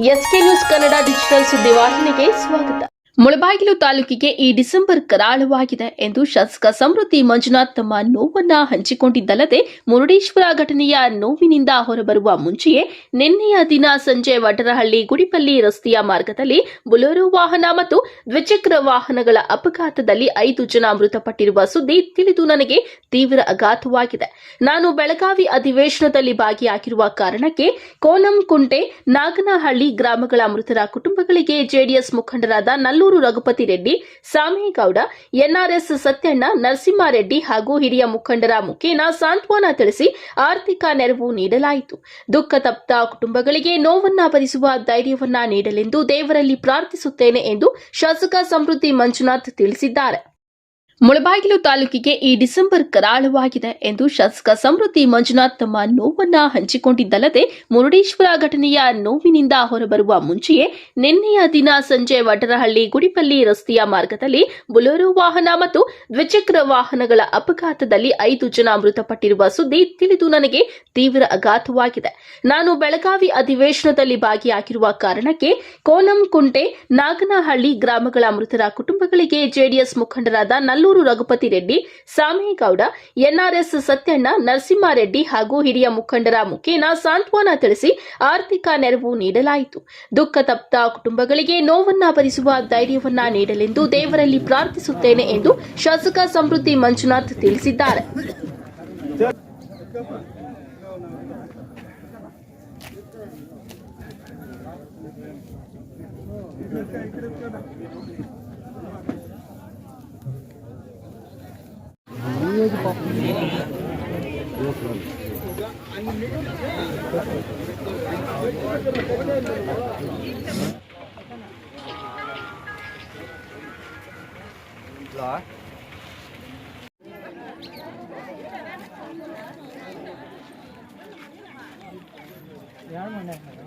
SK news Kannada digital ಸುದ್ದಿವಾಹಿನಿಗೆ ಸ್ವಾಗತ. ಮುಳಬಾಗಿಲು ತಾಲೂಕಿಗೆ ಈ ಡಿಸೆಂಬರ್ ಕರಾಳವಾಗಿದೆ ಎಂದು ಶಾಸಕ ಸಮೃದ್ಧಿ ಮಂಜುನಾಥ್ ತಮ್ಮ ನೋವನ್ನ ಹಂಚಿಕೊಂಡಿದ್ದಲ್ಲದೆ ಮುರುಡೇಶ್ವರ ಘಟನೆಯ ನೋವಿನಿಂದ ಹೊರಬರುವ ಮುಂಚೆಯೇ ನಿನ್ನೆಯ ದಿನ ಸಂಜೆ ವಡರಹಳ್ಳಿ ಗುಡಿಪಲ್ಲಿ ರಸ್ತೆಯ ಮಾರ್ಗದಲ್ಲಿ ಬುಲೊರೋ ವಾಹನ ಮತ್ತು ದ್ವಿಚಕ್ರ ವಾಹನಗಳ ಅಪಘಾತದಲ್ಲಿ 5 ಜನ ಮೃತಪಟ್ಟಿರುವ ಸುದ್ದಿ ತಿಳಿದು ನನಗೆ ತೀವ್ರ ಆಘಾತವಾಗಿದೆ. ನಾನು ಬೆಳಗಾವಿ ಅಧಿವೇಶನದಲ್ಲಿ ಭಾಗಿಯಾಗಿರುವ ಕಾರಣಕ್ಕೆ ಕೋನಂಕುಂಟೆ, ನಾಗನಹಳ್ಳಿ ಗ್ರಾಮಗಳ ಮೃತರ ಕುಟುಂಬಗಳಿಗೆ ಜೆಡಿಎಸ್ ಮುಖಂಡರಾದ ನಲ್ಲೂರು ರಘುಪತಿ ರೆಡ್ಡಿ, ಸಾಮೇಗೌಡ, ಎನ್ಆರ್ಎಸ್ ಸತ್ಯಣ್ಣ, ನರಸಿಂಹಾರೆಡ್ಡಿ ಹಾಗೂ ಹಿರಿಯ ಮುಖಂಡರ ಮುಖೇನ ಸಾಂತ್ವನ ತಿಳಿಸಿ ಆರ್ಥಿಕ ನೆರವು ನೀಡಲಾಯಿತು. ದುಃಖ ತಪ್ತ ಕುಟುಂಬಗಳಿಗೆ ನೋವನ್ನ ಭರಿಸುವ ಧೈರ್ಯವನ್ನ ನೀಡಲೆಂದು ದೇವರಲ್ಲಿ ಪ್ರಾರ್ಥಿಸುತ್ತೇನೆ ಎಂದು ಶಾಸಕ ಸಮೃದ್ಧಿ ಮಂಜುನಾಥ್ ತಿಳಿಸಿದ್ದಾರೆ. ಮುಳಬಾಗಿಲು ತಾಲೂಕಿಗೆ ಈ ಡಿಸೆಂಬರ್ ಕರಾಳವಾಗಿದೆ ಎಂದು ಶಾಸಕ ಸಮೃದ್ಧಿ ಮಂಜುನಾಥ್ ತಮ್ಮ ನೋವನ್ನ ಹಂಚಿಕೊಂಡಿದ್ದಲ್ಲದೆ ಮುರುಡೇಶ್ವರ ಘಟನೆಯ ನೋವಿನಿಂದ ಹೊರಬರುವ ಮುಂಚೆಯೇ ನಿನ್ನೆಯ ದಿನ ಸಂಜೆ ವಡರಹಳ್ಳಿ ಗುಡಿಪಲ್ಲಿ ರಸ್ತೆಯ ಮಾರ್ಗದಲ್ಲಿ ಬುಲೊರೋ ವಾಹನ ಮತ್ತು ದ್ವಿಚಕ್ರ ವಾಹನಗಳ ಅಪಘಾತದಲ್ಲಿ 5 ಜನ ಮೃತಪಟ್ಟಿರುವ ಸುದ್ದಿ ತಿಳಿದು ನನಗೆ ತೀವ್ರ ಆಘಾತವಾಗಿದೆ. ನಾನು ಬೆಳಗಾವಿ ಅಧಿವೇಶನದಲ್ಲಿ ಭಾಗಿಯಾಗಿರುವ ಕಾರಣಕ್ಕೆ ಕೋನಂಕುಂಟೆ, ನಾಗನಹಳ್ಳಿ ಗ್ರಾಮಗಳ ಮೃತರ ಕುಟುಂಬಗಳಿಗೆ ಜೆಡಿಎಸ್ ಮುಖಂಡರಾದ ನಲ್ಲೂರು ರಘುಪತಿ ರೆಡ್ಡಿ, ಸಾಮೇಗೌಡ, ಎನ್ಆರ್ಎಸ್ ಸತ್ಯಣ್ಣ, ನರಸಿಂಹಾರೆಡ್ಡಿ ಹಾಗೂ ಹಿರಿಯ ಮುಖಂಡರ ಮುಖೇನ ಸಾಂತ್ವನ ತಿಳಿಸಿ ಆರ್ಥಿಕ ನೆರವು ನೀಡಲಾಯಿತು. ದುಃಖ ತಪ್ತ ಕುಟುಂಬಗಳಿಗೆ ನೋವನ್ನ ಭರಿಸುವ ಧೈರ್ಯವನ್ನ ನೀಡಲೆಂದು ದೇವರಲ್ಲಿ ಪ್ರಾರ್ಥಿಸುತ್ತೇನೆ ಎಂದು ಶಾಸಕ ಸಮೃದ್ಧಿ ಮಂಜುನಾಥ್ ತಿಳಿಸಿದ್ದಾರೆ. ಯಾರು